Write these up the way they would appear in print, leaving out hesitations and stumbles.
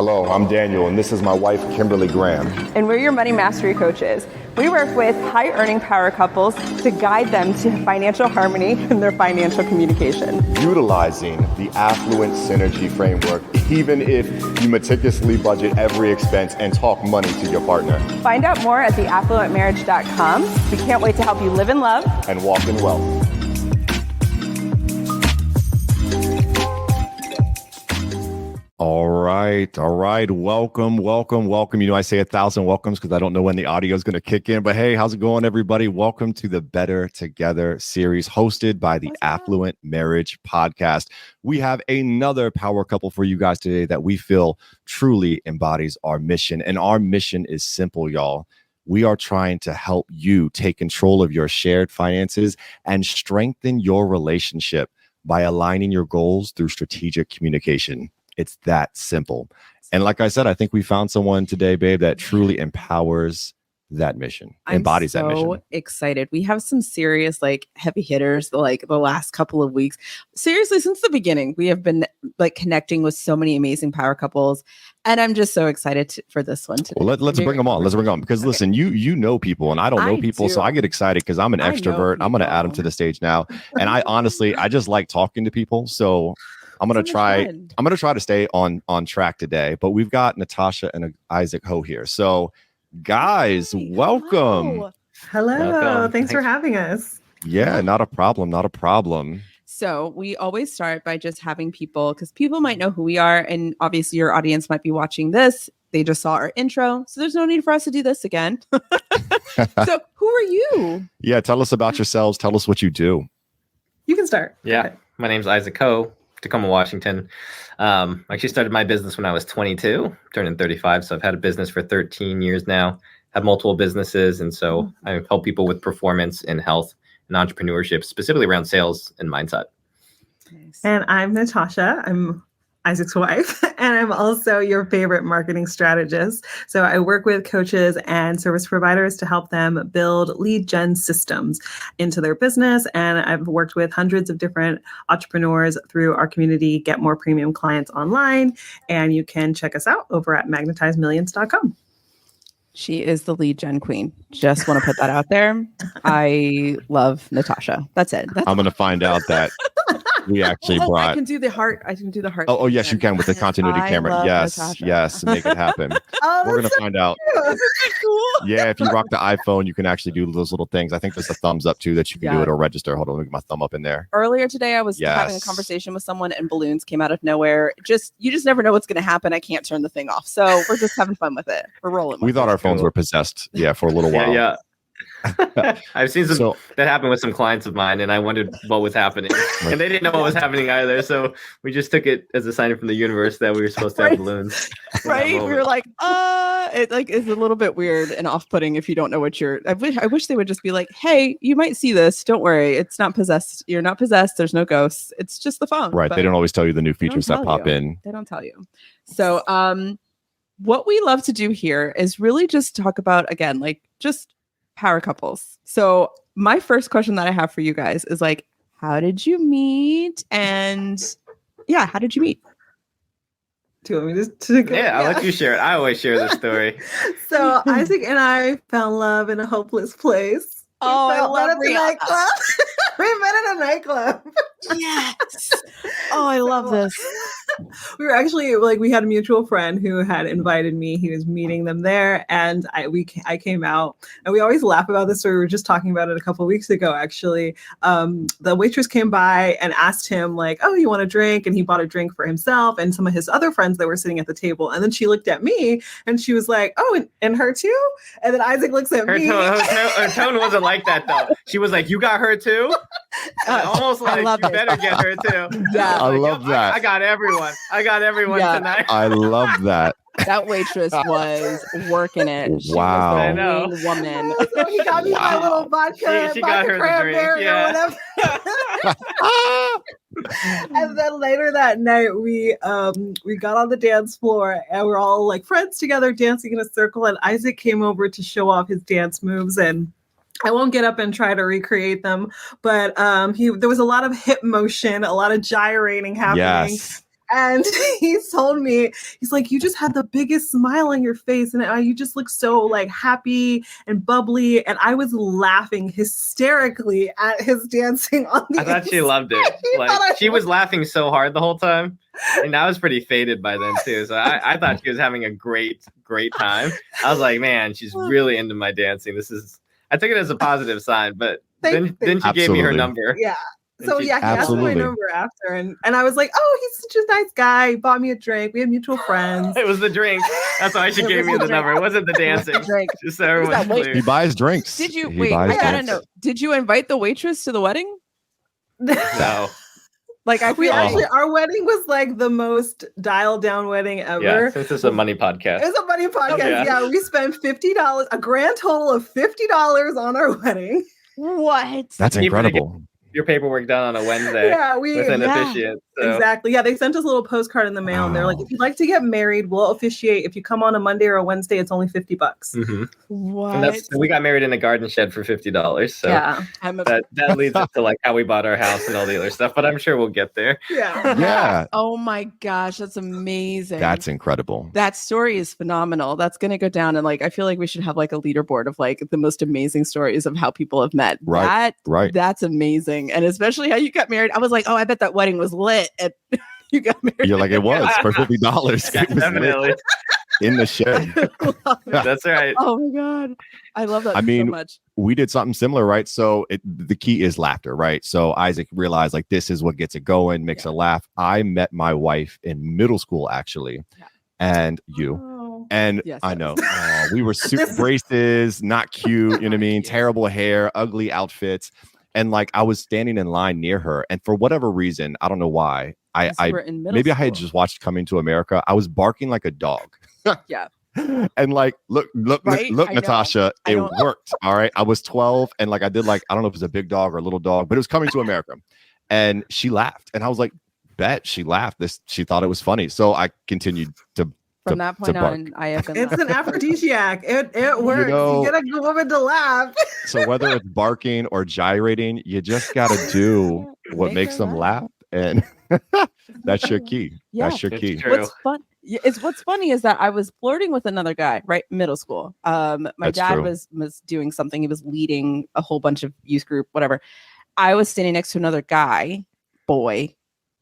Hello, I'm Daniel, and this is my wife, Kimberly Graham. And we're your money mastery coaches. We work with high-earning power couples to guide them to financial harmony in their financial communication. Utilizing the Affluent Synergy Framework, even if you meticulously budget every expense and talk money to your partner. Find out more at theaffluentmarriage.com. We can't wait to help you live in love and walk in wealth. All right. Welcome. You know, I say 1,000 welcomes because I don't know when the audio is going to kick in. But hey, how's it going, everybody? Welcome to the Better Together series hosted by the Affluent Marriage Podcast. We have another power couple for you guys today that we feel truly embodies our mission. And our mission is simple, y'all. We are trying to help you take control of your shared finances and strengthen your relationship by aligning your goals through strategic communication. It's that simple. And like I said, I think we found someone today, babe, that truly empowers that mission, embodies that mission. I'm so excited. We have some serious, heavy hitters, the last couple of weeks. Seriously, since the beginning, we have been connecting with so many amazing power couples. And I'm just so excited for this one today. Well, let's bring them on. Let's bring them on. Because listen, you know people and I don't know people. So I get excited because I'm an extrovert. I'm going to add them to the stage now. And I honestly just like talking to people. So I'm going to try to stay on track today, but we've got Natasha and Isaac Ho here. So guys, welcome. Hello. Welcome. Thanks for having us. Yeah, not a problem. So we always start by just having people, because people might know who we are. And obviously your audience might be watching this. They just saw our intro. So there's no need for us to do this again. So who are you? Yeah. Tell us about yourselves. Tell us what you do. You can start. Yeah. My name's Isaac Ho. Tacoma, Washington. I actually started my business when I was 22, turning 35. So I've had a business for 13 years now, have multiple businesses. And so I help people with performance and health and entrepreneurship, specifically around sales and mindset. Nice. And I'm Natasha. I'm Isaac's wife, and I'm also your favorite marketing strategist. So I work with coaches and service providers to help them build lead gen systems into their business. And I've worked with hundreds of different entrepreneurs through our community, Get More Premium Clients Online. And you can check us out over at magnetizemillions.com. She is the lead gen queen. Just want to put that out there. I love Natasha. That's it. I'm going to find out that we actually brought. I can do the heart. Oh, yes, you can with the continuity camera. Yes, make it happen. We're going to find out. Cool. Yeah, if you rock the iPhone, you can actually do those little things. I think there's a thumbs up too that you can do it or register. Hold on, let me get my thumb up in there. Earlier today, I was having a conversation with someone and balloons came out of nowhere. You just never know what's going to happen. I can't turn the thing off. So we're just having fun with it. We're rolling. We thought our phones were possessed. Yeah, for a little while. Yeah. I've seen that happen with some clients of mine, and I wondered what was happening, and they didn't know what was happening either. So we just took it as a sign from the universe that we were supposed to have balloons. Right? We were like, it's a little bit weird and off-putting if you don't know what you're. I wish they would just be like, hey, you might see this. Don't worry, it's not possessed. You're not possessed. There's no ghosts. It's just the phone. Right? They don't always tell you the new features that pop in. They don't tell you. So, what we love to do here is really just talk about just power couples. So my first question that I have for you guys is how did you meet? And how did you meet? Do you want me to go? Yeah, I'll let you share it. I always share the story. So Isaac and I found love in a hopeless place. I love nightclub. We met at a nightclub. Yes. Oh, I love this. We were actually we had a mutual friend who had invited me. He was meeting them there, and I came out. And we always laugh about this story. We were just talking about it a couple of weeks ago, actually. The waitress came by and asked him oh, you want a drink? And he bought a drink for himself and some of his other friends that were sitting at the table. And then she looked at me and she was like, oh, and her too? And then Isaac looks at me. Her tone wasn't like that though. She was like, you got her too? Almost like you better get her too. Yeah, I love that. I got everyone tonight. I love that. That waitress was working it. She wow. was the lean woman. So he got me my little vodka, she got her the drink. Yeah. Or whatever. And then later that night, we got on the dance floor and we're all friends together dancing in a circle. And Isaac came over to show off his dance moves, and I won't get up and try to recreate them, but there was a lot of hip motion, a lot of gyrating happening. Yes. And he told me, he's like, you just had the biggest smile on your face and you just look so like happy and bubbly. And I was laughing hysterically at his dancing on the I thought she loved it. Like she was laughing so hard the whole time. And I was pretty faded by then too. So I thought she was having a great time. I was like, man, she's really into my dancing. I took it as a positive sign, but then she gave me her number. Yeah. So he asked for my Absolutely. number after, and I was like, "Oh, he's such a nice guy. He bought me a drink. We had mutual friends." It was the drink. That's why she gave me the number. It wasn't the dancing. Drink. Just so everyone's clear. He buys drinks. Did you He wait? buys I gotta drinks. know. Did you invite the waitress to the wedding? No. Like I We feel actually, like our wedding was like the most dialed down wedding ever. Yeah, since it's a money podcast. It was a money podcast. Yeah. Yeah, we spent $50, a grand total of $50 on our wedding. what? That's Keep it incredible. Your paperwork done on a Wednesday Yeah, with an yeah. officiant. So. Exactly. Yeah, they sent us a little postcard in the mail, and they're like, "If you'd like to get married, we'll officiate. If you come on a Monday or a Wednesday, it's only $50." Mhm. What? And we got married in a garden shed for $50. So Yeah, I'm a, that leads up to like how we bought our house and all the other stuff. But I'm sure we'll get there. yeah. Yeah. Oh my gosh, that's amazing. That's incredible. That story is phenomenal. That's gonna go down, and like I feel like we should have like a leaderboard of like the most amazing stories of how people have met. Right, right. That's amazing, and especially how you got married. I was like, oh, I bet that wedding was lit. And you got married. You're like, it was for $50. It was Definitely. lit in the shed. That's right. Oh my god, I love that I mean, so much. We did something similar, right? So the key is laughter, right? So Isaac realized like this is what gets it going, makes a laugh. I met my wife in middle school, actually, and you. Oh. And Yes, I yes. know we were suit braces, not cute, you know what I mean? Terrible hair, ugly outfits. And like I was standing in line near her, and for whatever reason, I don't know why, Yes, you I were in middle maybe I had school. just watched Coming to America. I was barking like a dog. Yeah. And like, look, Right? look, I know. Natasha, I it don't- worked. All right. I was 12 and like I did like, I don't know if it was a big dog or a little dog, but it was Coming to America. And she laughed. And I was like, bet she laughed. She thought it was funny. So I continued to From that point bark. on, I have been. It's an laughing. aphrodisiac. It works. know- You get a woman to laugh. So whether it's barking or gyrating, you just got to do what Make makes her them laugh. laugh. And that's your key. Yeah. That's your It's key. true. What's fun? What's funny is that I was flirting with another guy, right? Middle school. My That's dad true. was doing something. He was leading a whole bunch of youth group, whatever. I was standing next to another boy,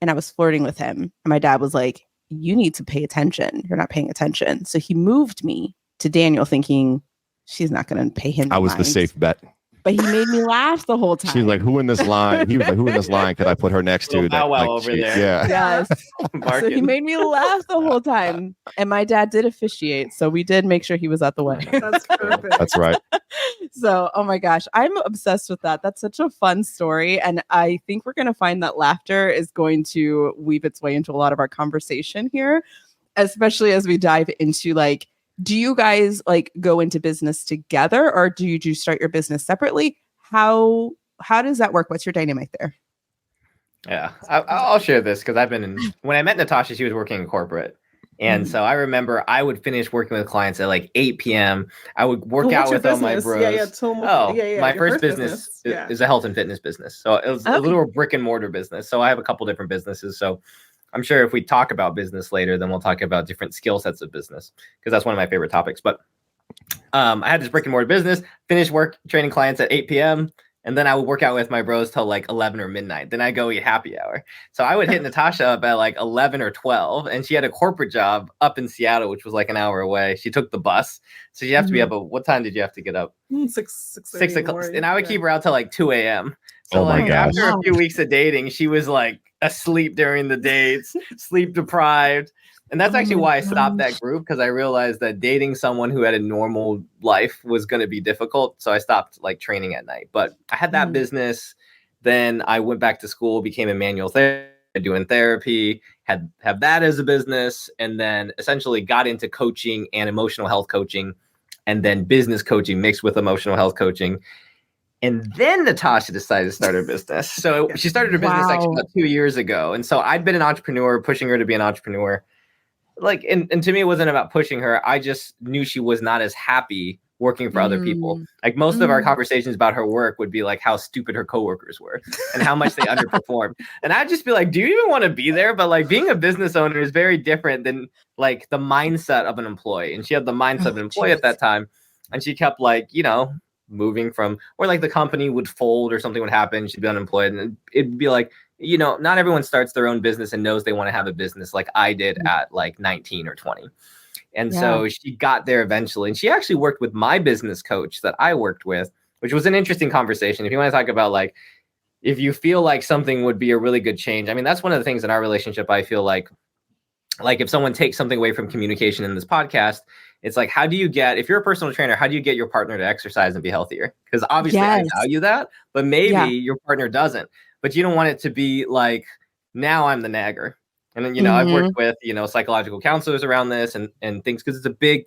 and I was flirting with him. And my dad was like, "You need to pay attention. You're not paying attention." So he moved me to Daniel, thinking she's not going to pay him. I was the mind. safe bet. But he made me laugh the whole time. She's like, who in this line? He was like, who in this line could I put her next to? Little bow wow like, over she- there. Yeah. yes. So he Barking. made me laugh the whole time. And my dad did officiate. So we did make sure he was at the wedding. That's perfect. That's right. So, oh my gosh, I'm obsessed with that. That's such a fun story. And I think we're going to find that laughter is going to weave its way into a lot of our conversation here, especially as we dive into like, do you guys like go into business together or do you start your business separately? How does that work? What's your dynamic there? Yeah, I'll share this because I've been in. When I met Natasha, she was working in corporate, and so I remember I would finish working with clients at like 8 p.m. I would work What's out your with all my business? bros. Yeah, tell me. Oh, Yeah, my your first business Yeah. is a health and fitness business. So it was a Okay. little brick and mortar business. So I have a couple different businesses. So I'm sure if we talk about business later, then we'll talk about different skill sets of business because that's one of my favorite topics. But I had this brick and mortar business, finished work training clients at 8 p.m. And then I would work out with my bros till like 11 or midnight. Then I go eat happy hour. So I would hit Natasha up at like 11 or 12. And she had a corporate job up in Seattle, which was like an hour away. She took the bus. So you have to be up. What time did you have to get up? 6 o'clock. And I would keep her out till like 2 a.m. So Oh my like gosh. after a few weeks of dating, she was like asleep during the dates, sleep deprived. And that's actually why I stopped that group, because I realized that dating someone who had a normal life was going to be difficult. So I stopped like training at night. But I had that business. Then I went back to school, became a manual therapist, doing therapy, have that as a business, and then essentially got into coaching and emotional health coaching, and then business coaching mixed with emotional health coaching. And then Natasha decided to start her business. So she started her business actually about 2 years ago. And so I'd been an entrepreneur, pushing her to be an entrepreneur. Like, and to me, it wasn't about pushing her. I just knew she was not as happy working for other people. Like most of our conversations about her work would be like how stupid her coworkers were and how much they underperformed. And I'd just be like, do you even want to be there? But like being a business owner is very different than like the mindset of an employee. And she had the mindset of an employee at that time. And she kept like, you know, moving from, or like the company would fold or something would happen. She'd be unemployed. And it'd be like, you know, not everyone starts their own business and knows they want to have a business like I did at like 19 or 20. And so she got there eventually. And she actually worked with my business coach that I worked with, which was an interesting conversation. If you want to talk about like, if you feel like something would be a really good change. I mean, that's one of the things in our relationship. I feel like if someone takes something away from communication in this podcast, it's like, how do you get, if you're a personal trainer, how do you get your partner to exercise and be healthier? Because obviously I value that, but maybe your partner doesn't, but you don't want it to be like, now I'm the nagger. And then, you know, I've worked with, you know, psychological counselors around this and things, because it's a big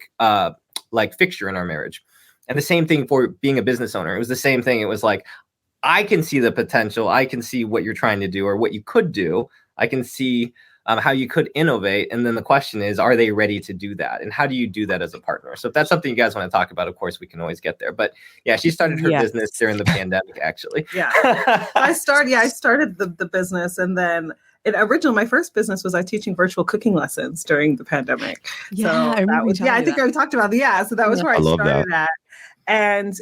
like fixture in our marriage. And the same thing for being a business owner. It was the same thing. It was like, I can see the potential. I can see what you're trying to do or what you could do. I can see how you could innovate. And then the question is, are they ready to do that? And how do you do that as a partner? So if that's something you guys want to talk about, of course, we can always get there. But yeah, she started her business during the pandemic, actually. I started the business, and then originally my first business was teaching virtual cooking lessons during the pandemic. Yeah, so I think I talked about so that was where I started at. And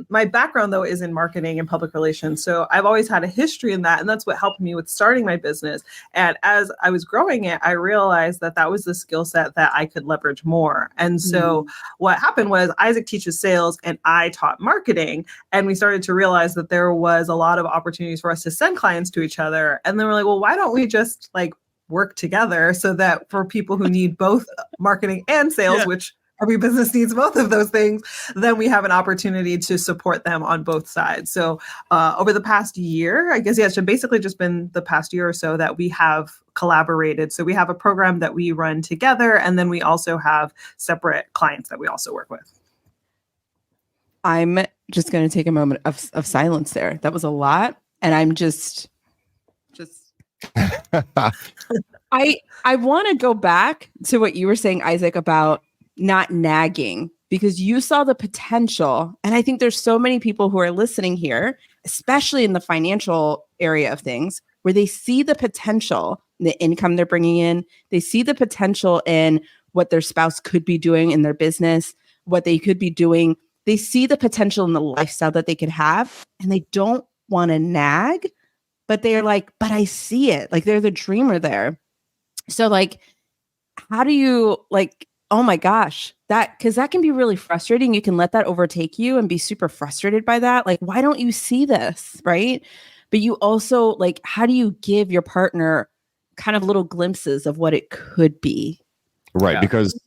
my background, though, is in marketing and public relations. So I've always had a history in that. And that's what helped me with starting my business. And as I was growing it, I realized that was the skill set that I could leverage more. And so what happened was Isaac teaches sales and I taught marketing. And we started to realize that there was a lot of opportunities for us to send clients to each other. And then we're like, well, why don't we just like work together so that for people who need both marketing and sales, which every business needs both of those things, then we have an opportunity to support them on both sides. So over the past year, I guess, it's basically just been the past year or so that we have collaborated. So we have a program that we run together, and then we also have separate clients that we also work with. I'm just going to take a moment of silence there. That was a lot. And I'm just I want to go back to what you were saying, Isaac, about not nagging, because you saw the potential. And I think there's so many people who are listening here, especially in the financial area of things, where they see the potential in the income they're bringing in. They see the potential in what their spouse could be doing in their business, what they could be doing. They see the potential in the lifestyle that they could have, and they don't want to nag, but they're like, but I see it. Like, they're the dreamer there. So like, how do you like, oh my gosh, because that can be really frustrating. You can let that overtake you and be super frustrated by that. Like, why don't you see this? Right. But you also like, how do you give your partner kind of little glimpses of what it could be? Right. Yeah. Because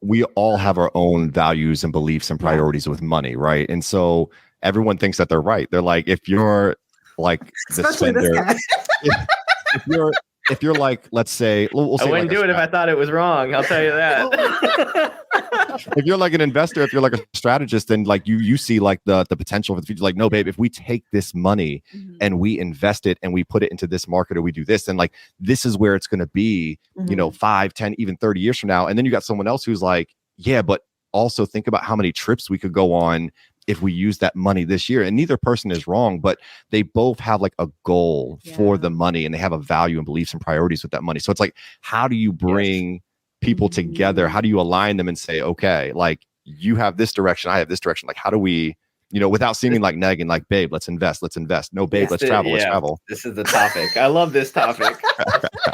we all have our own values and beliefs and priorities with money. Right. And so everyone thinks that they're right. They're like, if you're like the Especially spender, this guy. if you're like, let's say, we'll say I wouldn't like do it if I thought it was wrong. I'll tell you that. if you're like an investor, if you're like a strategist, then like you see like the potential for the future. Like, no, babe, if we take this money and we invest it and we put it into this market, or we do this, then like this is where it's going to be, you know, 5, 10, even 30 years from now. And then you got someone else who's like, yeah, but also think about how many trips we could go on if we use that money this year. And neither person is wrong, but they both have like a goal for the money, and they have a value and beliefs and priorities with that money. So it's like, how do you bring people together? How do you align them and say, okay, like you have this direction, I have this direction. Like, how do we, you know, without seeming like nagging, like, babe, let's invest. No, babe, let's travel. This is the topic. I love this topic.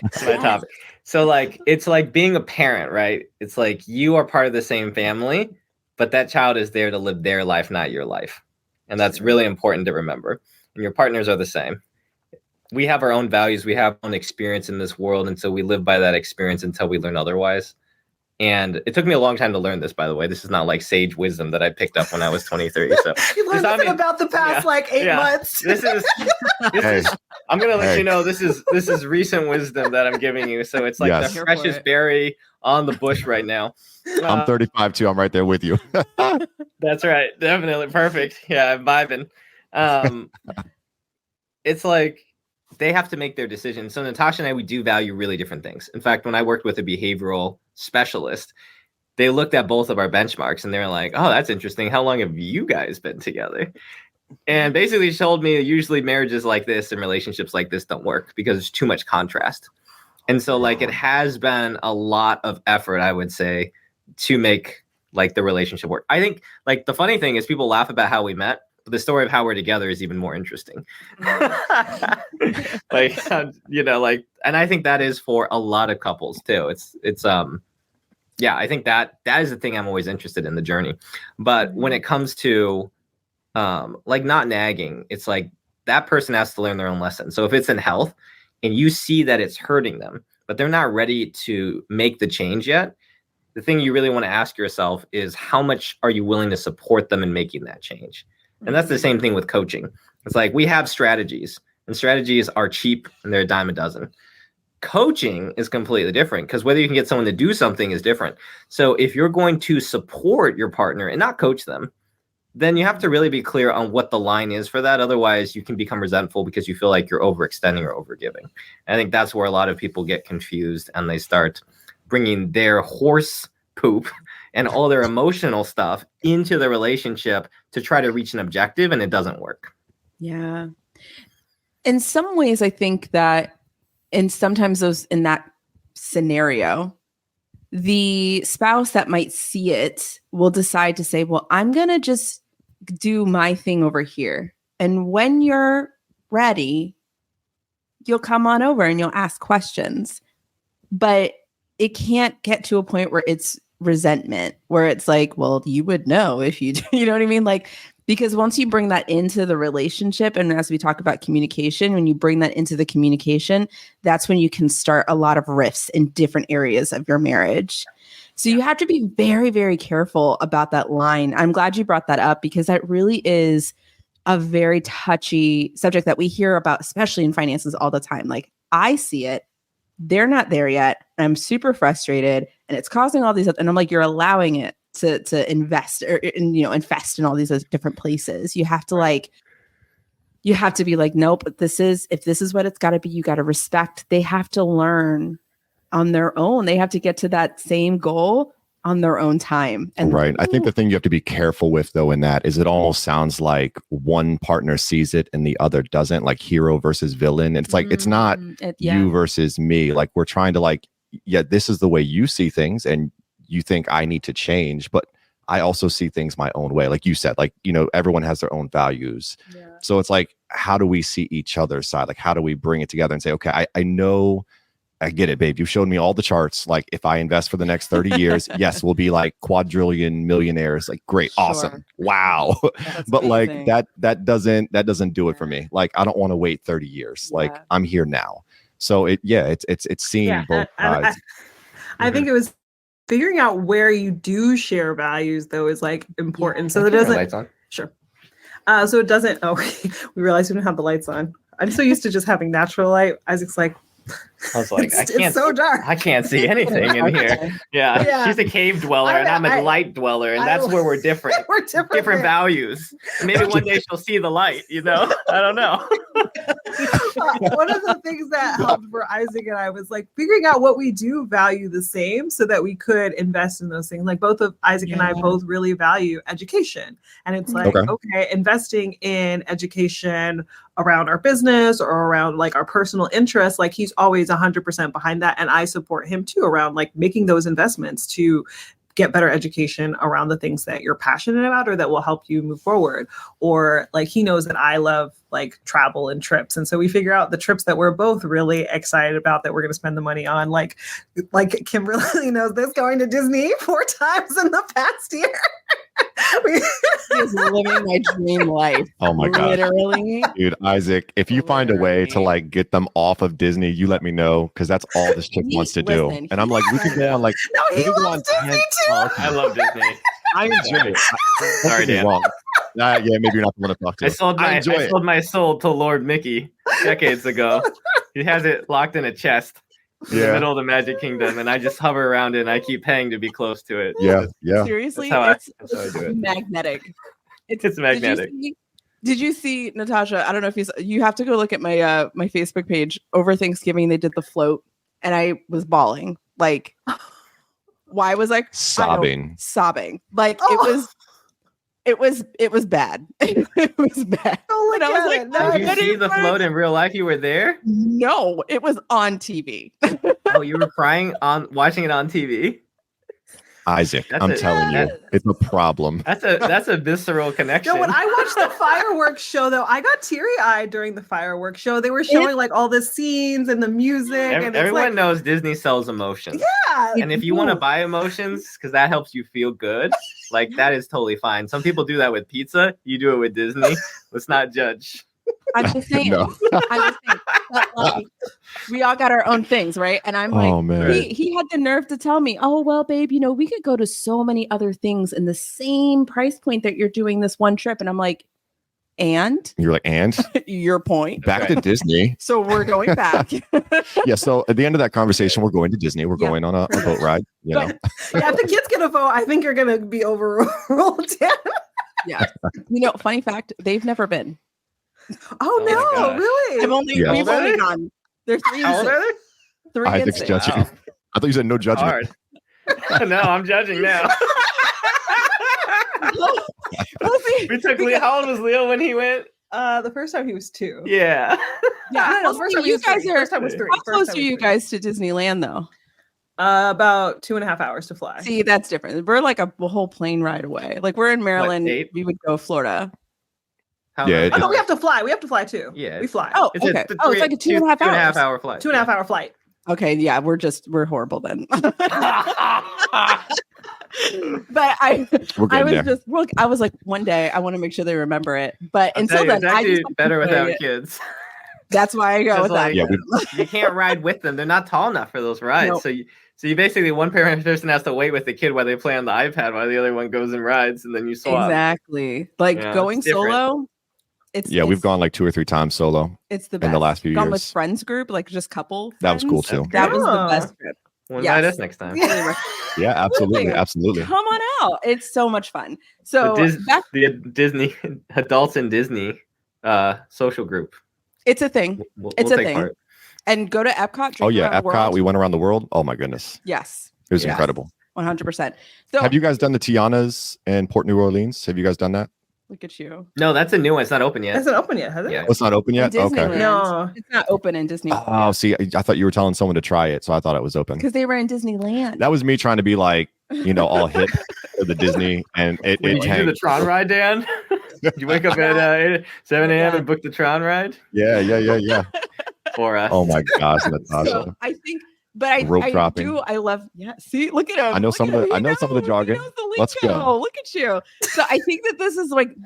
It's my topic. So like, it's like being a parent, right? It's like you are part of the same family, but that child is there to live their life, not your life. And that's really important to remember. And your partners are the same. We have our own values. We have our own experience in this world. And so we live by that experience until we learn otherwise. And it took me a long time to learn this, by the way. This is not like sage wisdom that I picked up when I was 23. So You learned nothing about the past 8 months. This is I'm gonna let you know this is recent wisdom that I'm giving you. So it's like the freshest berry on the bush right now. I'm 35 too. I'm right there with you. That's right. Definitely. Perfect. Yeah, I'm vibing. It's like they have to make their decisions. So Natasha and I, we do value really different things. In fact, when I worked with a behavioral specialist, they looked at both of our benchmarks and they were like, oh, that's interesting. How long have you guys been together? And basically she told me usually marriages like this and relationships like this don't work because there's too much contrast. And so like it has been a lot of effort, I would say, to make like the relationship work. I think like the funny thing is people laugh about how we met, but the story of how we're together is even more interesting. Like, you know, like, and I think that is for a lot of couples too. Yeah, I think that is the thing I'm always interested in, the journey. But when it comes to like not nagging, it's like that person has to learn their own lesson. So if it's in health and you see that it's hurting them, but they're not ready to make the change yet, the thing you really want to ask yourself is how much are you willing to support them in making that change? And that's the same thing with coaching. It's like we have strategies, and strategies are cheap and they're a dime a dozen. Coaching is completely different because whether you can get someone to do something is different. So if you're going to support your partner and not coach them, then you have to really be clear on what the line is for that. Otherwise, you can become resentful because you feel like you're overextending or overgiving. I think that's where a lot of people get confused and they start bringing their horse poop and all their emotional stuff into the relationship to try to reach an objective, and it doesn't work. Yeah. In some ways, I think that, and sometimes in that scenario, the spouse that might see it will decide to say, well, I'm going to just do my thing over here. And when you're ready, you'll come on over and you'll ask questions. But it can't get to a point where it's resentment, where it's like, well, you would know if you, you know what I mean? Like, because once you bring that into the relationship, and as we talk about communication, when you bring that into the communication, that's when you can start a lot of rifts in different areas of your marriage. So you have to be very, very careful about that line. I'm glad you brought that up because that really is a very touchy subject that we hear about, especially in finances all the time. Like, I see it. They're not there yet. I'm super frustrated and it's causing all these, and I'm like, you're allowing it to invest or, infest in all these different places. You have to be like, nope, if this is what it's got to be, you got to respect. They have to learn on their own. They have to get to that same goal on their own time. And right. I think the thing you have to be careful with though in that is it almost sounds like one partner sees it and the other doesn't, like hero versus villain. It's like, it's not you versus me. Like we're trying to like, yeah, this is the way you see things and you think I need to change, but I also see things my own way. Like you said, like, everyone has their own values. Yeah. So it's like, how do we see each other's side? Like, how do we bring it together and say, okay, I know, I get it, babe. You showed me all the charts. Like if I invest for the next 30 years, yes, we'll be like quadrillion millionaires. Like great. Sure. Awesome. Wow. But amazing. Like that doesn't do it for me. Like I don't want to wait 30 years. Yeah. Like I'm here now. So it's seeing both sides. I think it was figuring out where you do share values though is like important. So that doesn't lights on. Sure. So it doesn't, we realized we don't have the lights on. I'm so used to just having natural light. Isaac's like, I was like, it's so dark. I can't see anything in here. Yeah. She's a cave dweller and I'm a light dweller. And that's where we're different. We're different values. Maybe one day she'll see the light, I don't know. One of the things that helped for Isaac and I was like figuring out what we do value the same so that we could invest in those things. Like both of Isaac and I both really value education. And it's like, okay, investing in education around our business or around like our personal interests, like he's always 100% behind that. And I support him too around like making those investments to get better education around the things that you're passionate about or that will help you move forward. Or like he knows that I love like travel and trips. And so we figure out the trips that we're both really excited about that we're going to spend the money on. Like Kim really knows this, going to Disney 4 times in the past year. He's living my dream life. Oh my God. Literally. Dude, Isaac, if you find a way to like get them off of Disney, you let me know because that's all this chick wants to do. And I'm like, we could go on like no, he loves Disney too. I love Disney. I enjoy it. Sorry, Dan. Yeah, maybe you're not the one to talk to. I sold my soul to Lord Mickey decades ago. He has it locked in a chest in the middle of the Magic Kingdom, and I just hover around it and I keep paying to be close to it. Yeah. Seriously, that's how I do it. Magnetic. It's magnetic. Did you see Natasha? I don't know if you have to go look at my my Facebook page. Over Thanksgiving, they did the float, and I was bawling. Like Why was I Sobbing. sobbing? Like it was bad. It was bad. Oh, And I was like, no, Did you see the float in real life? You were there? no, it was on TV. Oh, you were crying on watching it on TV? Isaac, That's I'm it. telling you, it's a problem. That's a visceral connection. No, when I watched the fireworks show, though, I got teary-eyed during the fireworks show. They were showing like all the scenes and the music, and it's Everyone like, knows Disney sells emotions. yeah, And if you want to buy emotions because that helps you feel good, like that is totally fine. Some people do that with pizza. You do it with Disney. Let's not judge. I'm just saying. No. I'm just saying. But, like, we all got our own things, right? And I'm like, Oh, man. he had the nerve to tell me, oh, well, babe, you know, we could go to so many other things in the same price point that you're doing this one trip. And I'm like, and You're like, and your point. back to Disney. So we're going back. Yeah. So at the end of that conversation, we're going to Disney. We're Yeah. going on a boat ride. You know, yeah. If the kids get a vote, I think you're gonna be overruled. Yeah. You know, funny fact, they've never been. Oh my no, gosh. really? Yeah. We've only gone. They're 3 How and old 6. are they? 3 and Isaac's 6. judging. Wow. I thought you said no judgment. Hard. No, I'm judging now. We'll see. We took Leo. How old was Leo when he went? The first time he was 2. Yeah. Yeah, No, first time he you was guys 3. are. First time was 3. How First close time are was you 3. guys to Disneyland, though? About 2.5 hours to fly. See, that's different. We're like a whole plane ride away. Like we're in Maryland. 8? We would go Florida. How Yeah, many Oh, no, we hours? have to fly. We have to fly too. Yeah, we fly. Oh, It's okay. a Oh, it's like a 2.5 2.5 hours. hour flight. 2.5 hour flight. Okay, yeah, we're horrible then. But I We're I good was there. just look. I was like, one day I want to make sure they remember it. But I'll until tell you, then, it's I actually just better enjoy without it. kids. That's why I go with that. Like, Yeah, you can't ride with them. They're not tall enough for those rides. Nope. So you basically one person has to wait with the kid while they play on the iPad while the other one goes and rides, and then you swap. Exactly. Like Yeah, going it's different. solo. We've gone like 2 or 3 times solo. It's the in best. the last few Gone with years. friends group, like just couple. That was cool friends. too. That was the Yeah. best trip. Well, Yes. invite us next time. Yeah, absolutely, absolutely. Come on out. It's so much fun. So back, The Disney adults in Disney social group. it's a thing. It's We'll a take thing. part. And go to Epcot. Oh drink yeah, around the Epcot. world. We went around the world. Oh my goodness, Yes. it was Yeah. incredible. 100%. So Have you guys done the Tianas in Port New Orleans? Have you guys done that? look at you. No, that's a new one. It's not open It yet. hasn't opened yet, has it? Yeah. Oh, it's not open yet. In Okay. Disneyland. No. It's not open in Disney. Oh, see, I thought you were telling someone to try it, so I thought it was open. Because they were in Disneyland. That was me trying to be like, all hip for the Disney, and it Did you do the tanked. Tron ride, Dan? Did you wake up at 7 a.m. and book the Tron ride Yeah. for us? Oh my gosh, Natasha. So I think, but I Rope dropping. I love. Yeah. See, look at him. I know Look some at of the- him. I He know some of the knows. jargon. He knows the Let's go. lingo. Look at you. So I think that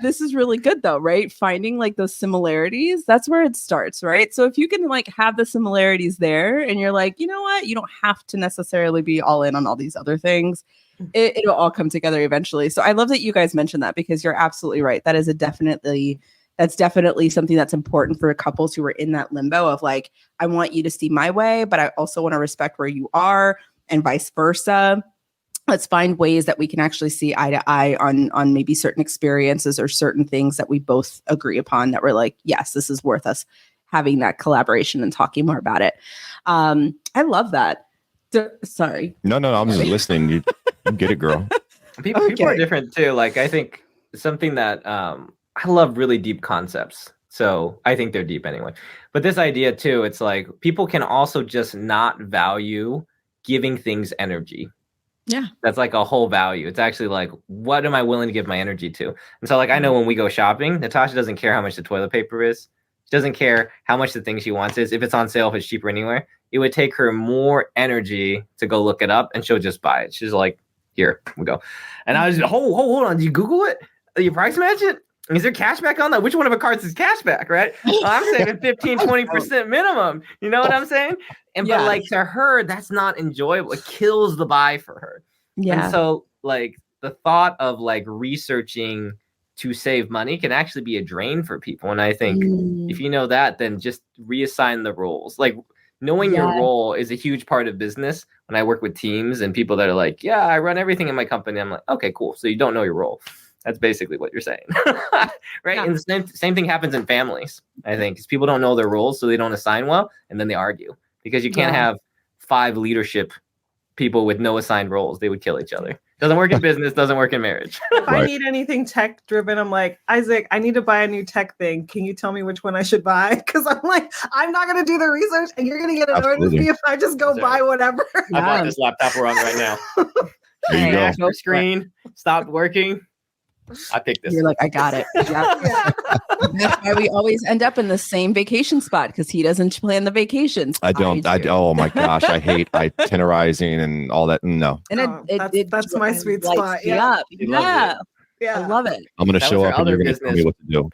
this is really good though, right? Finding like those similarities. That's where it starts, right? So if you can like have the similarities there, and you're like, you know what, you don't have to necessarily be all in on all these other things. It'll all come together eventually. So I love that you guys mentioned that because you're absolutely right. That is that's definitely something that's important for couples who are in that limbo of like, I want you to see my way, but I also want to respect where you are and vice versa. Let's find ways that we can actually see eye to eye on maybe certain experiences or certain things that we both agree upon that we're like, yes, this is worth us having that collaboration and talking more about it. I love that. Sorry. No, I'm just listening. You get it, girl. People are Okay. different too. Like I think something that I love really deep concepts. So I think they're deep anyway. But this idea too, it's like people can also just not value giving things energy. Yeah. That's like a whole value. It's actually like, what am I willing to give my energy to? And so like I know when we go shopping, Natasha doesn't care how much the toilet paper is. She doesn't care how much the thing she wants is. If it's on sale, if it's cheaper anywhere, it would take her more energy to go look it up and she'll just buy it. She's like, here we go. And I was just, hold on. Did you Google it? Did you price match it? Is there cash back on that? Which one of our cards is cash back, right? Well, I'm saving 15, 20% minimum. You know what I'm saying? And Yeah. but like to her, that's not enjoyable. It kills the buy for her. Yeah. And so like the thought of like researching to save money can actually be a drain for people. And I think if you know that, then just reassign the roles. Like knowing your Yeah. role is a huge part of business. When I work with teams and people that are like, yeah, I run everything in my company. I'm like, okay, cool. So you don't know your role. That's basically what you're saying. Right. Yeah. And the same thing happens in families, I think, because people don't know their roles, so they don't assign well, and then they argue because you can't Yeah. have 5 leadership people with no assigned roles. They would kill each other. Doesn't work in business, doesn't work in marriage. If I need anything tech driven, I'm like, Isaac, I need to buy a new tech thing. Can you tell me which one I should buy? Because I'm like, I'm not going to do the research and you're going to get annoyed with me if I just go buy whatever. I bought this laptop we're on right now. There you go. Your screen stopped working. I picked this. You're like, I got it. Yep. Yeah. That's why we always end up in the same vacation spot because he doesn't plan the vacations. I don't. do. Oh my gosh, I hate itinerizing and all that. No, And That's my sweet lights spot. me Yeah. up. He loves Yeah. it. Yeah. I love it. I'm going to That show was her up and you're other going to tell me business. what to do.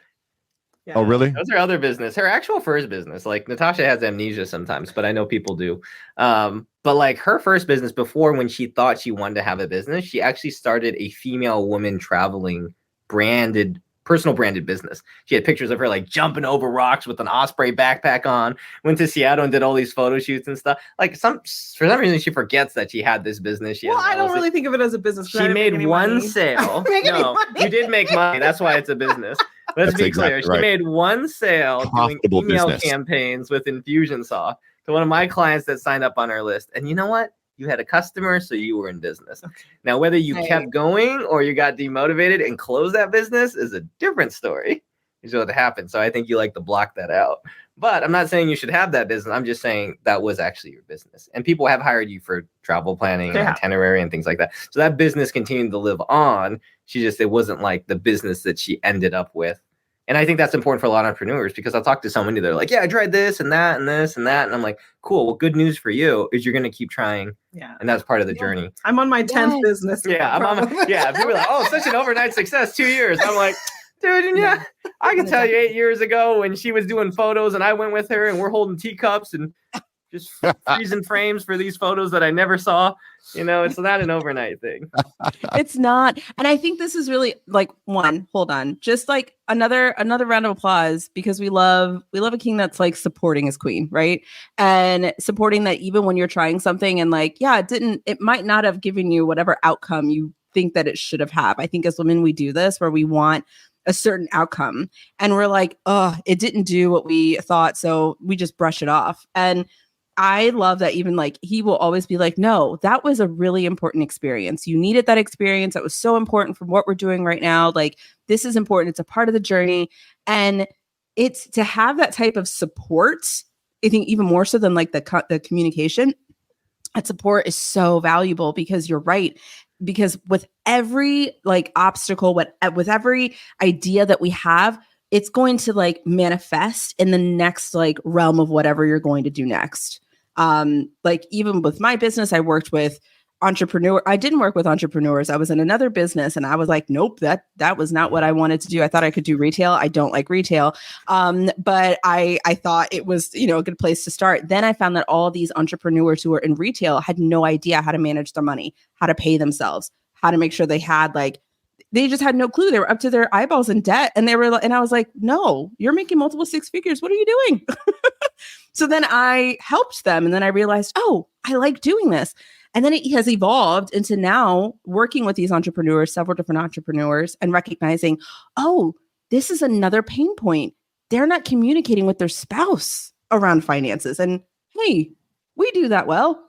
Yeah. Oh, really? Those are other business. Her actual first business, like Natasha has amnesia sometimes, but I know people do. But like her first business before, when she thought she wanted to have a business, she actually started a female woman traveling personal branded business. She had pictures of her like jumping over rocks with an Osprey backpack on, went to Seattle and did all these photo shoots and stuff. Like for some reason she forgets that she had this business. Well, I don't really think of it as a business. 'cause I She didn't make made any one money. sale. Make any No, money. you did make money. That's why it's a business. Let's That's be clear. exactly right. She made one sale doing Profitable email business. campaigns with Infusionsoft to one of my clients that signed up on her list. And you know what? You had a customer, so you were in business. Now, whether you Right. kept going or you got demotivated and closed that business is a different story. Is what happened. So I think you like to block that out. But I'm not saying you should have that business. I'm just saying that was actually your business. And people have hired you for travel planning and Yeah. itinerary and things like that. So that business continued to live on. It wasn't like the business that she ended up with. And I think that's important for a lot of entrepreneurs because I'll talk to so many that are like, yeah, I tried this and that and this and that. And I'm like, cool. Well, good news for you is you're going to keep trying. Yeah. And that's part of the journey. I'm on my 10th Yes. business. Yeah. People are like, oh, such an overnight success, 2 years. I'm like, dude, and yeah, I can tell you 8 years ago when she was doing photos and I went with her and we're holding teacups and just freezing frames for these photos that I never saw. It's not an overnight thing. It's not. And I think this is really like hold on, just like another round of applause because we love a king that's like supporting his queen, right? And supporting that even when you're trying something and like, yeah, it might not have given you whatever outcome you think that it should have had. I think as women, we do this where we want a certain outcome and we're like, oh, it didn't do what we thought. So we just brush it off. And I love that even like he will always be like, no, that was a really important experience. You needed that experience. That was so important for what we're doing right now. Like this is important. It's a part of the journey. And it's to have that type of support, I think even more so than like the communication, that support is so valuable because you're right. Because with every like obstacle, with every idea that we have, it's going to like manifest in the next like realm of whatever you're going to do next. Like even with my business, I worked with I didn't work with entrepreneurs. I was in another business and I was like, nope, that was not what I wanted to do. I thought I could do retail. I don't like retail. But I thought it was, a good place to start. Then I found that all these entrepreneurs who were in retail had no idea how to manage their money, how to pay themselves, how to make sure they had they just had no clue. They were up to their eyeballs in debt. And I was like, no, you're making multiple six figures. What are you doing? So then I helped them. And then I realized, oh, I like doing this. And then it has evolved into now working with these entrepreneurs, several different entrepreneurs, and recognizing, oh, this is another pain point. They're not communicating with their spouse around finances. And hey, we do that well.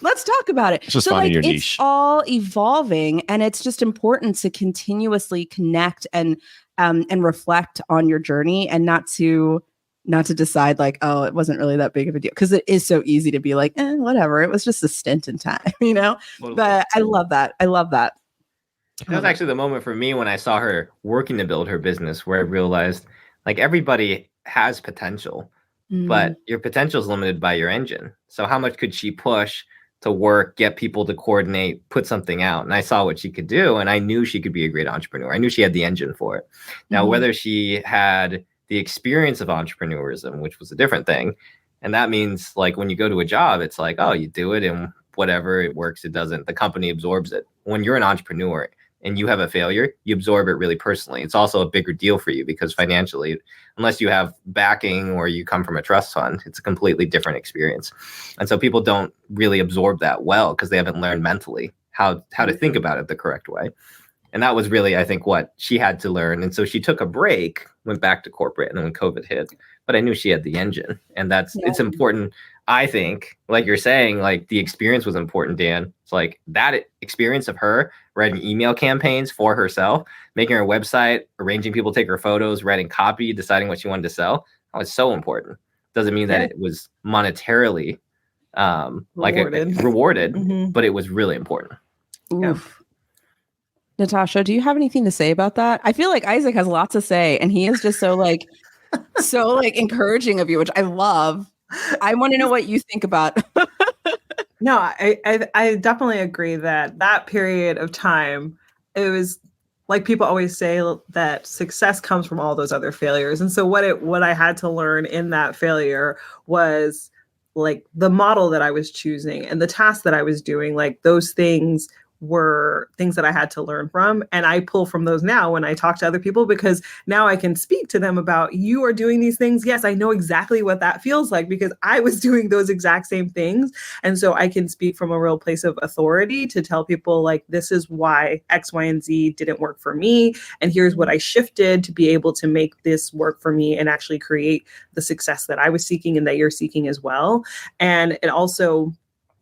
Let's talk about it. It's just finding your it's niche. all evolving, and it's just important to continuously connect and reflect on your journey, and not to decide like, oh, it wasn't really that big of a deal, because it is so easy to be like, whatever. It was just a stint in time, Totally. But I love that. That was actually the moment for me when I saw her working to build her business, where I realized like everybody has potential, but your potential is limited by your engine. So how much could she push to work, get people to coordinate, put something out? And I saw what she could do, and I knew she could be a great entrepreneur. I knew she had the engine for it. Now, whether she had the experience of entrepreneurism, which was a different thing, and that means like when you go to a job, it's like, oh, you do it and whatever, it works, it doesn't, the company absorbs it. When you're an entrepreneur and you have a failure, you absorb it really personally. It's also a bigger deal for you because financially, unless you have backing or you come from a trust fund, it's a completely different experience. And so people don't really absorb that well because they haven't learned mentally how to think about it the correct way. And that was really, I think, what she had to learn. And so she took a break, went back to corporate, and then when COVID hit, but I knew she had the engine. And it's important. I think, like you're saying, like the experience was important, Dan. It's like that experience of her writing email campaigns for herself, making her website, arranging people to take her photos, writing copy, deciding what she wanted to sell. That was so important. Doesn't mean that it was monetarily rewarded, but it was really important. Oof. Natasha, do you have anything to say about that? I feel like Isaac has lots to say, and he is just so encouraging of you, which I love. I want to know what you think about. No, I definitely agree that period of time, it was like people always say that success comes from all those other failures. And so what I had to learn in that failure was like the model that I was choosing and the tasks that I was doing, like those things were things that I had to learn from. And I pull from those now when I talk to other people, because now I can speak to them about, you are doing these things. Yes, I know exactly what that feels like because I was doing those exact same things. And so I can speak from a real place of authority to tell people like, this is why X, Y, and Z didn't work for me. And here's what I shifted to be able to make this work for me and actually create the success that I was seeking and that you're seeking as well. And it also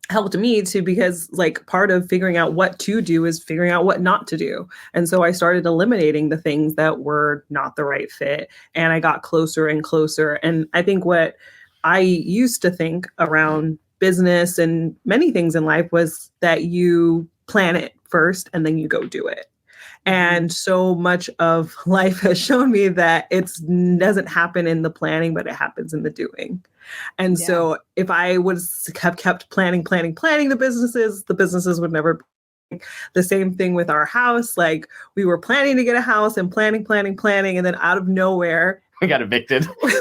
helped me too, because like part of figuring out what to do is figuring out what not to do. And so I started eliminating the things that were not the right fit, and I got closer and closer. And I think what I used to think around business and many things in life was that you plan it first and then you go do it. And so much of life has shown me that it doesn't happen in the planning, but it happens in the doing. And so if I would have kept planning the businesses would never be. The same thing with our house. Like we were planning to get a house and planning. And then out of nowhere, we got evicted. We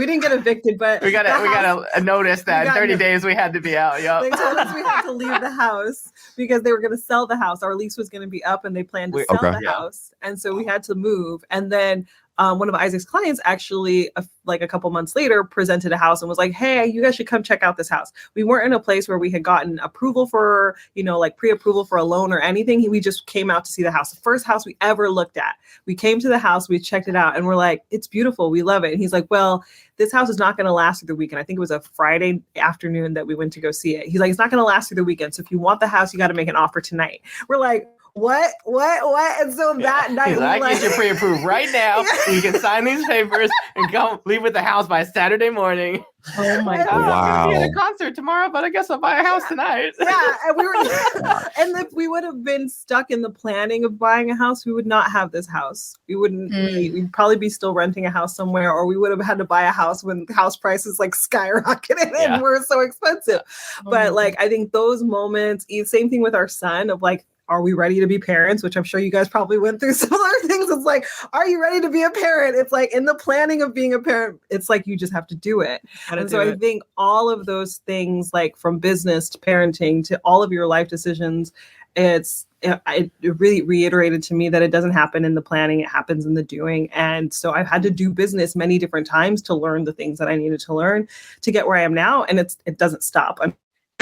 didn't get evicted, but we got a notice that in 30 days we had to be out. Yep. They told us we had to leave the house because they were going to sell the house. Our lease was going to be up and they planned to sell the house. And so we had to move. And then one of Isaac's clients actually, like a couple months later, presented a house and was like, hey, you guys should come check out this house. We weren't in a place where we had gotten approval for, like pre-approval for a loan or anything. We just came out to see the house. The first house we ever looked at. We came to the house, we checked it out, and we're like, it's beautiful. We love it. And he's like, well, this house is not going to last through the weekend. I think it was a Friday afternoon that we went to go see it. He's like, it's not going to last through the weekend. So if you want the house, you got to make an offer tonight. We're like, what? And so that night, I get you pre-approved right now. So you can sign these papers and come leave with the house by Saturday morning. Oh my God. Wow. I'm going to a concert tomorrow, but I guess I'll buy a house tonight. Yeah. And we were, and if we would have been stuck in the planning of buying a house, we would not have this house. We wouldn't, we'd probably be still renting a house somewhere, or we would have had to buy a house when house prices like skyrocketed and were so expensive. But like, I think those moments, same thing with our son of like, are we ready to be parents? Which I'm sure you guys probably went through similar things. It's like, are you ready to be a parent? It's like in the planning of being a parent, it's like you just have to do it. And so I think all of those things, like from business to parenting to all of your life decisions, it really reiterated to me that it doesn't happen in the planning, it happens in the doing. And so I've had to do business many different times to learn the things that I needed to learn to get where I am now. And it doesn't stop.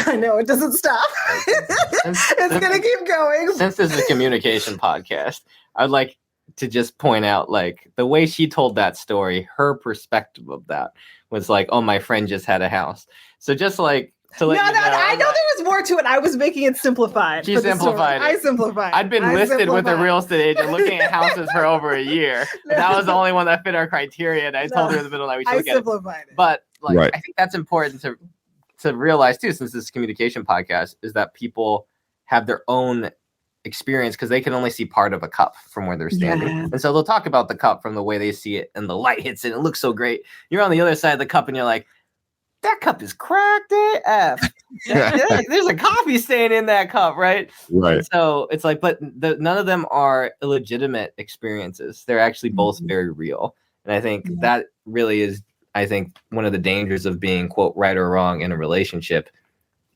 I know it doesn't stop. It's going to keep going. Since this is a communication podcast, I'd like to just point out, like, the way she told that story, her perspective of that was like, oh, my friend just had a house. So just like to let you know, I know there was more to it. I was making it simplified. She simplified it. I simplified. I'd been listed with a real estate agent looking at houses for over a year. No. That was the only one that fit our criteria. And I told her in the middle of the night we should look at it. Simplified it. But like, I think that's important to realize too, since this is a communication podcast, is that people have their own experience because they can only see part of a cup from where they're standing. Yeah. And so they'll talk about the cup from the way they see it and the light hits it. It looks so great. You're on the other side of the cup and you're like, that cup is cracked AF. There's a coffee stain in that cup, right? Right. And so it's like, but none of them are illegitimate experiences. They're actually both very real. And I think that really is, I think one of the dangers of being, quote, right or wrong in a relationship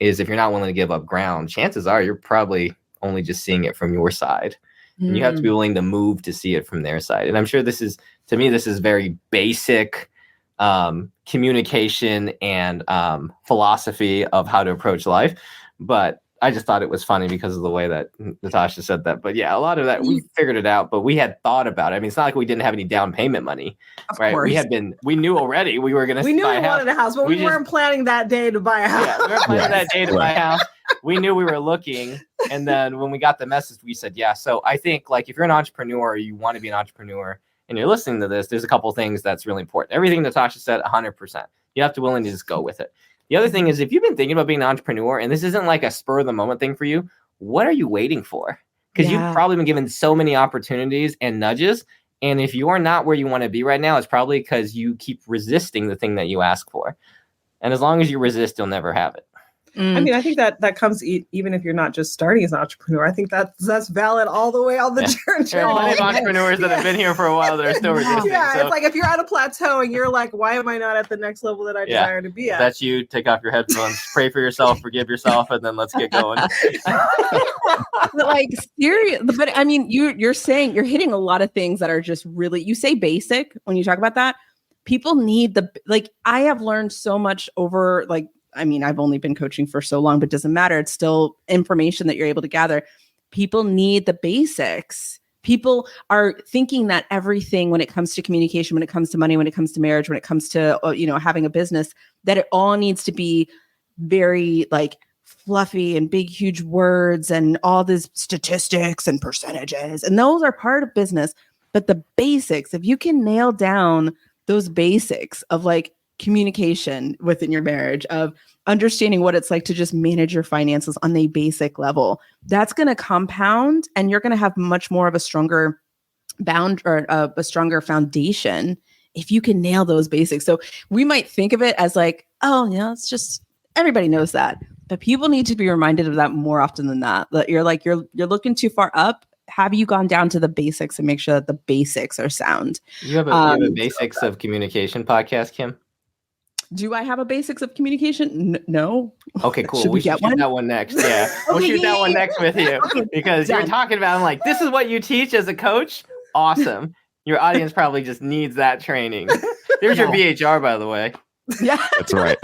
is if you're not willing to give up ground, chances are you're probably only just seeing it from your side. And you have to be willing to move to see it from their side. And I'm sure this is very basic communication and philosophy of how to approach life. But I just thought it was funny because of the way that Natasha said that. But yeah, a lot of that we figured it out, but we had thought about it. I mean, it's not like we didn't have any down payment money, right? course. We knew already we were going to We knew buy we wanted a house, but we weren't planning that day to buy a house. Yeah, we weren't planning that day to buy a house. We knew we were looking. And then when we got the message, we said, yeah. So I think like if you're an entrepreneur or you want to be an entrepreneur and you're listening to this, there's a couple of things that's really important. Everything Natasha said, 100%. You have to be willing to just go with it. The other thing is if you've been thinking about being an entrepreneur and this isn't like a spur of the moment thing for you, what are you waiting for? Because you've probably been given so many opportunities and nudges. And if you're not where you want to be right now, it's probably because you keep resisting the thing that you ask for. And as long as you resist, you'll never have it. I mean, I think that comes even if you're not just starting as an entrepreneur. I think that's valid all the way on the journey. There are plenty of entrepreneurs that have been here for a while that are still resisting. Yeah, so. It's like if you're at a plateau and you're like, why am I not at the next level that I desire to be at? If that's you. Take off your headphones, pray for yourself, forgive yourself, and then let's get going. But like serious, but I mean, you're saying you're hitting a lot of things that are just really. You say basic when you talk about that. People need I have learned so much over I mean, I've only been coaching for so long, but it doesn't matter. It's still information that you're able to gather. People need the basics. People are thinking that everything when it comes to communication, when it comes to money, when it comes to marriage, when it comes to, having a business, that it all needs to be very fluffy and big, huge words and all these statistics and percentages. And those are part of business. But the basics, if you can nail down those basics of communication within your marriage, of understanding what it's like to just manage your finances on a basic level, that's going to compound and you're going to have much more of a stronger a stronger foundation if you can nail those basics. So we might think of it as it's just, everybody knows that, but people need to be reminded of that more often than that, that you're looking too far up. Have you gone down to the basics and make sure that the basics are sound? You have a basics of communication podcast, Kim? Do I have a basics of communication? No. Okay, cool. Should we should get shoot one? that one next. Yeah, we'll shoot that one next with you because you're talking about this is what you teach as a coach. Awesome. Your audience probably just needs that training. There's your VHR, by the way. Yeah, that's right.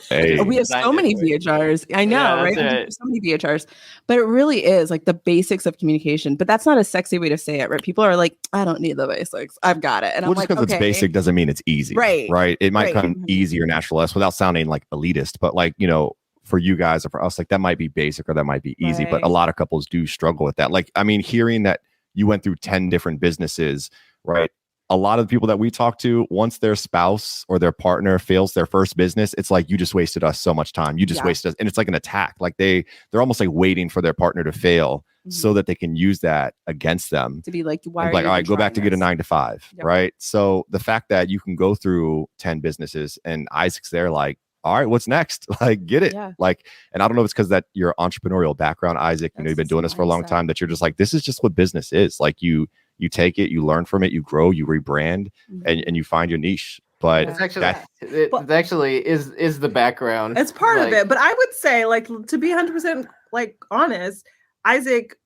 Hey. We have so many VHRs. I know, right? We have so many VHRs, but it really is the basics of communication. But that's not a sexy way to say it, right? People are like, I don't need the basics. I've got it. And I'm just because it's basic doesn't mean it's easy. Right. It might come easy or natural without sounding elitist, but for you guys or for us, that might be basic or that might be easy, but a lot of couples do struggle with that. Hearing that you went through 10 different businesses, right? A lot of the people that we talk to, once their spouse or their partner fails their first business, it's you just wasted us so much time. You just wasted us. And it's an attack. They're almost waiting for their partner to fail so that they can use that against them. To be why are all right, go back to get a 9-to-5, right? So the fact that you can go through 10 businesses and Isaac's there all right, what's next? Get it. Yeah. And I don't know if it's because that your entrepreneurial background, Isaac, you've been doing this for a long time, that you're just this is just what business is. You take it, you learn from it, you grow, you rebrand, and you find your niche. But it's actually is the background. It's part of it. But I would say, to be 100% honest, Isaac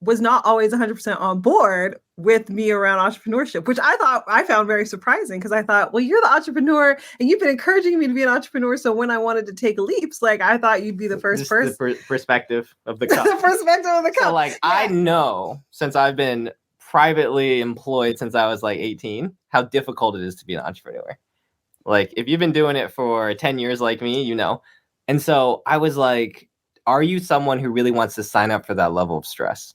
was not always 100% on board with me around entrepreneurship, which I found very surprising, because I thought, well, you're the entrepreneur and you've been encouraging me to be an entrepreneur. So when I wanted to take leaps, I thought you'd be the first person. The perspective of the cup. The perspective of the cup. So I know, since I've been privately employed since I was 18, how difficult it is to be an entrepreneur. If you've been doing it for 10 years like me, And so I was are you someone who really wants to sign up for that level of stress?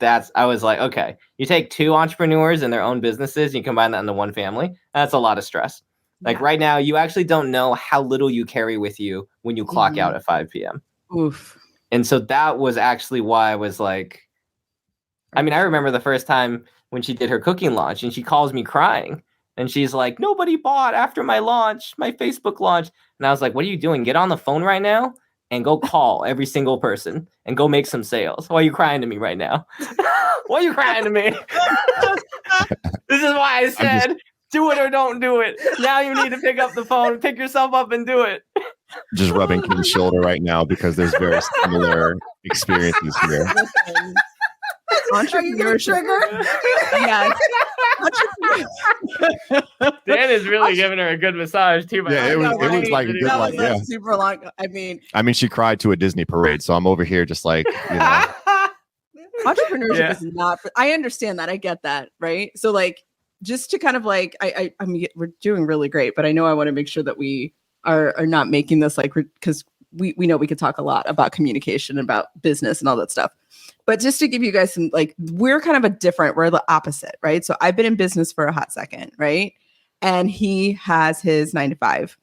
I was okay, you take 2 entrepreneurs and their own businesses, and you combine that into one family. That's a lot of stress. Right now, you actually don't know how little you carry with you when you clock out at 5 p.m. Oof. And so that was actually why I was I remember the first time when she did her cooking launch and she calls me crying and she's like, nobody bought after my launch, my Facebook launch. And I was like, what are you doing? Get on the phone right now and go call every single person and go make some sales. Why are you crying to me right now? Why are you crying to me? This is why I said, do it or don't do it. Now you need to pick up the phone, pick yourself up and do it. Just rubbing Kim's shoulder right now because there's very similar experiences here. Are you gonna trigger? Yes. Dan is really giving her a good massage too. Yeah, it was like a good That one. was Yeah. super long. I mean, She cried to a Disney parade, so I'm over here just like, entrepreneurship is not I understand that. I get that, right? So like just to kind of like I mean we're doing really great, but I know I want to make sure that we are not making this like because we know we could talk a lot about communication, about business and all that stuff. But just to give you guys some like we're kind of we're the opposite, right? So I've been in business for a hot second, right? And he has his 9 to 5.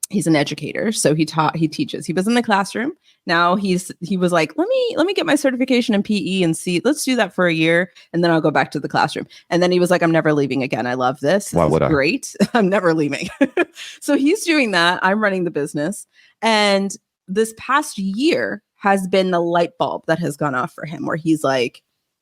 He's an educator, so he teaches. He was in the classroom. Now he was like, let me get my certification in PE and see. Let's do that for a year, and then I'll go back to the classroom. And then he was like, I'm never leaving again. I love this. Why would I? Great. I'm never leaving. So he's doing that. I'm running the business, and this past year has been the light bulb that has gone off for him, where he's like,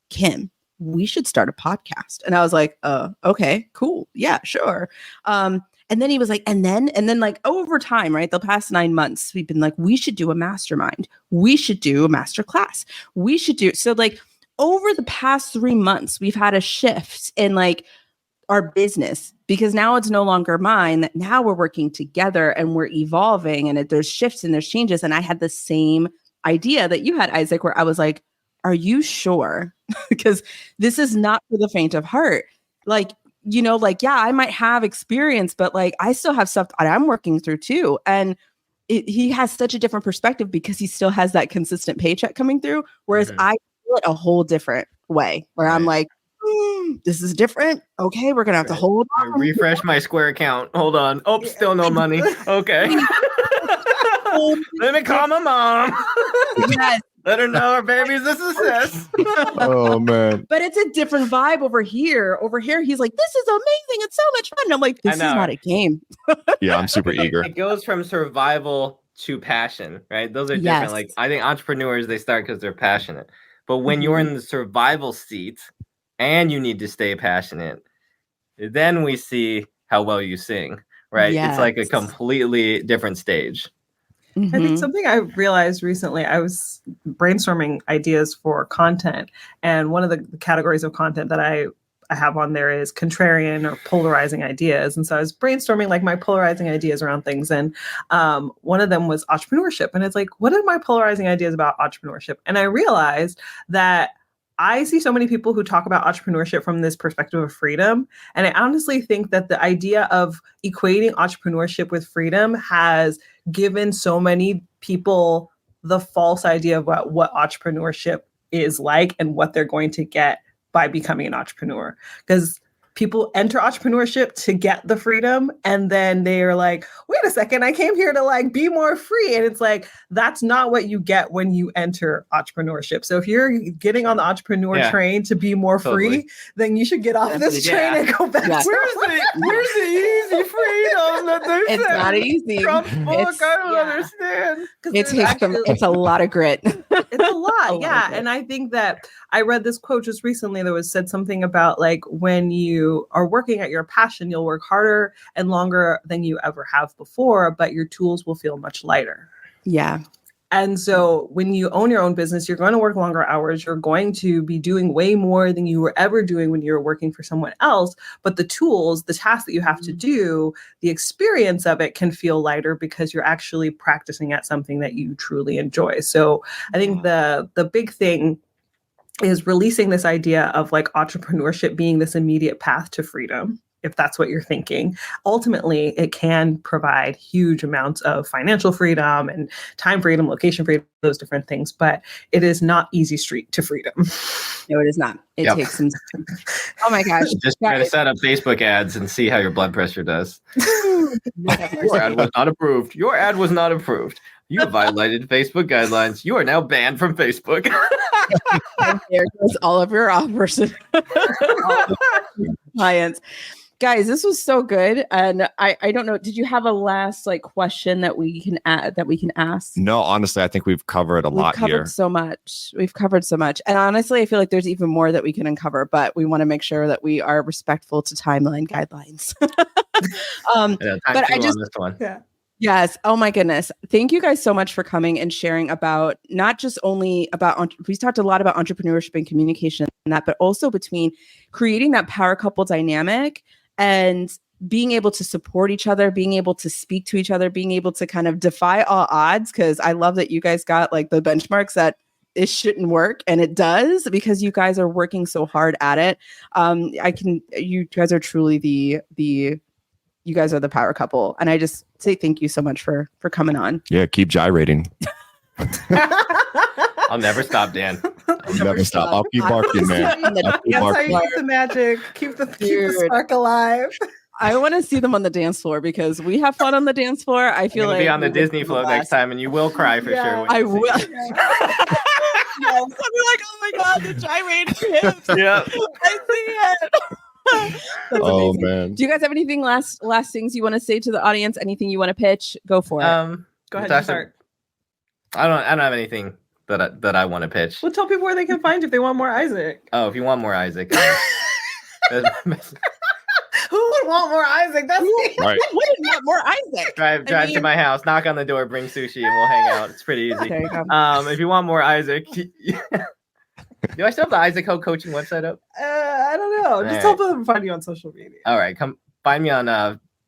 Kim, we should start a podcast. And I was like, okay, cool, yeah, sure. And then he was like, and then like over time, right? The past 9 months, we've been like, we should do a mastermind. We should do a master class. We should do so like over the past 3 months, we've had a shift in like our business because now it's no longer mine. That now we're working together and we're evolving and there's shifts and there's changes. And I had the same idea that you had, Isaac, where I was like, are you sure? Because this is not for the faint of heart. Like, like, yeah, I might have experience, but like, I still have stuff that I'm working through too. And he has such a different perspective because he still has that consistent paycheck coming through. Whereas I feel it a whole different way where I'm like, this is different. Okay. We're going to have to hold on. Refresh my Square account. Hold on. Oh, still no money. Okay. Let me call my mom. Yes. Let her know her baby's a success. oh man. But it's a different vibe over here. Over here, he's like, this is amazing. It's so much fun. And I'm like, this is not a game. Yeah, I'm super eager. It goes from survival to passion, right? Those are different. Yes. Like I think entrepreneurs, they start because they're passionate. But when you're in the survival seat and you need to stay passionate, then we see how well you sing, right? Yes. It's like a completely different stage. I think something I realized recently, I was brainstorming ideas for content. And one of the categories of content that I have on there is contrarian or polarizing ideas. And so I was brainstorming like my polarizing ideas around things. And one of them was entrepreneurship. And it's like, what are my polarizing ideas about entrepreneurship? And I realized that I see so many people who talk about entrepreneurship from this perspective of freedom. And I honestly think that the idea of equating entrepreneurship with freedom has given so many people the false idea about what entrepreneurship is like and what they're going to get by becoming an entrepreneur. Because people enter entrepreneurship to get the freedom. And then they're like, wait a second, I came here to like be more free. And it's like, that's not what you get when you enter entrepreneurship. So if you're getting on the entrepreneur train to be more free, then you should get off this train and go back. Where's the easy freedom that they It's said? not easy. Trump's book, I don't understand. It's a lot of grit. It's a lot. Yeah. And I think that I read this quote just recently that said something about like when you are working at your passion, you'll work harder and longer than you ever have before, but your tools will feel much lighter. Yeah. And so when you own your own business, you're going to work longer hours. You're going to be doing way more than you were ever doing when you were working for someone else. But the tools, the tasks that you have to do, the experience of it can feel lighter because you're actually practicing at something that you truly enjoy. So I think the big thing is releasing this idea of like entrepreneurship being this immediate path to freedom. If that's what you're thinking, ultimately it can provide huge amounts of financial freedom and time freedom, location freedom, those different things, but it is not easy street to freedom. No, it is not. It takes some. Oh my gosh. Just try to set up Facebook ads and see how your blood pressure does. Your ad was not approved. Your ad was not approved. You violated Facebook guidelines. You are now banned from Facebook. There goes all of your offers. Clients. Guys, this was so good. And I don't know, did you have a last like question that we can add, that we can ask? No, honestly, I think we've covered a lot here. We've covered so much. And honestly, I feel like there's even more that we can uncover, but we want to make sure that we are respectful to timeline guidelines. But I just, Yes. Oh my goodness. Thank you guys so much for coming and sharing about not just only about, we talked a lot about entrepreneurship and communication and that, but also between creating that power couple dynamic and being able to support each other, being able to speak to each other, being able to kind of defy all odds. Cause I love that you guys got like the benchmarks that it shouldn't work, and it does because you guys are working so hard at it. You guys are truly you guys are the power couple. And I just say thank you so much for coming on. Yeah, keep gyrating. I'll never stop, Dan. I'll never stop. I'll keep barking, man. I'll keep That's how barking. you keep the magic. Keep the spark alive. I want to see them on the dance floor because we have fun on the dance floor. I feel like be on the Disney floor next time, and you will cry for sure. I will. Yes, I'll be like, oh my God, the gyrating hips. Yeah. I see it. That's Oh amazing. man. Do you guys have anything last things you want to say to the audience? Anything you want to pitch? Go for it. Go ahead Natasha, and start. I don't have anything that I want to pitch. Well, tell people where they can find you if they want more Isaac. Oh, if you want more Isaac, Who would want more Isaac? That's me. Right. Wouldn't want more Isaac. drive to mean- my house, knock on the door, bring sushi, and we'll hang out. It's pretty easy. There you go. If you want more Isaac, do I still have the Isaac Ho coaching website up? I don't know. Just tell people to find you on social media. All right, come find me on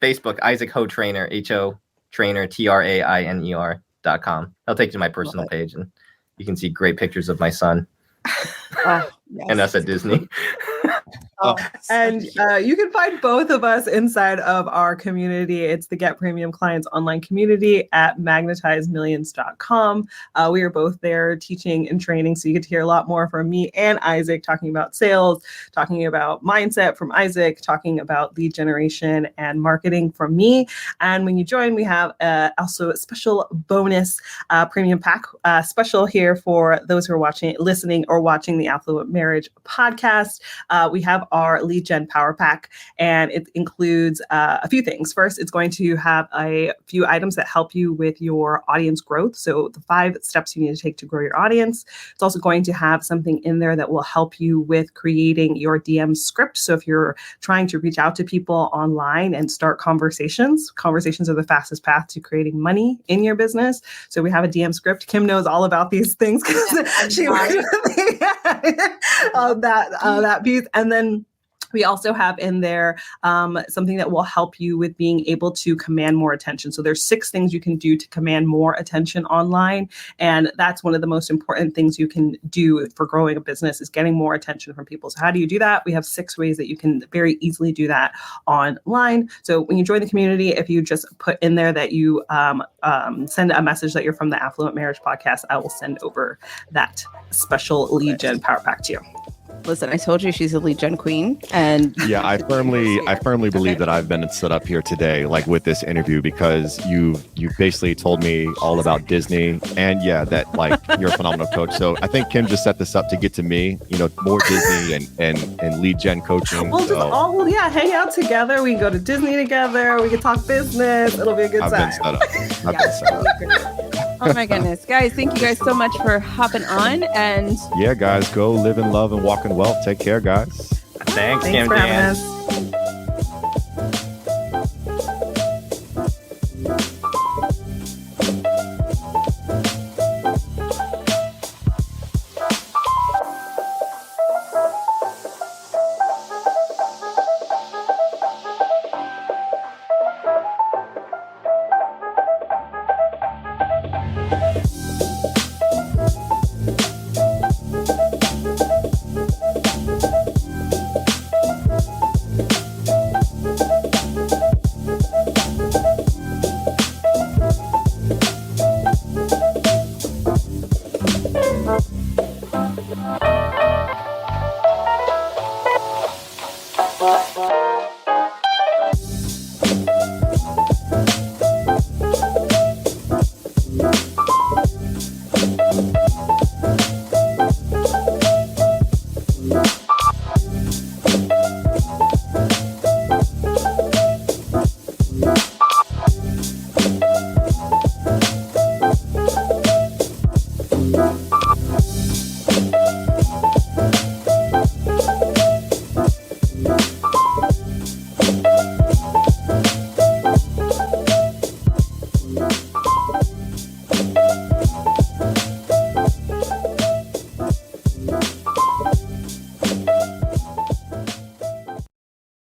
Facebook, Isaac Ho Trainer, HO Trainer, TRAINER.com. I'll take you to my personal page, and you can see great pictures of my son Oh, yes. and us at Disney. And you can find both of us inside of our community. It's the Get Premium Clients online community at magnetizemillions.com. We are both there teaching and training. So you get to hear a lot more from me and Isaac talking about sales, talking about mindset from Isaac, talking about lead generation and marketing from me. And when you join, we have also a special bonus premium pack special here for those who are listening or watching the Affluent Marriage podcast. We have our lead gen power pack, and it includes a few things. First, it's going to have a few items that help you with your audience growth. So the 5 steps you need to take to grow your audience. It's also going to have something in there that will help you with creating your DM script. So if you're trying to reach out to people online and start conversations are the fastest path to creating money in your business. So we have a DM script. Kim knows all about these things because she worked with me on that piece. And then we also have in there something that will help you with being able to command more attention. So there's 6 things you can do to command more attention online. And that's one of the most important things you can do for growing a business is getting more attention from people. So how do you do that? We have 6 ways that you can very easily do that online. So when you join the community, if you just put in there that you send a message that you're from the Affluent Marriage podcast, I will send over that special lead gen power pack to you. Listen, I told you she's a lead gen queen, and Yeah, I firmly believe that I've been set up here today, like with this interview, because you basically told me all about Disney, and yeah, that like you're a phenomenal coach. So I think Kim just set this up to get to me, more Disney and lead gen coaching. We'll just hang out together. We can go to Disney together. We can talk business. It'll be a good I've time. been set up. I've been set up. oh my goodness, guys, thank you guys so much for hopping on. And Yeah, guys, go live in love and walk in wealth. Take care, guys. Thanks, Kim for having Dan. us. Bye.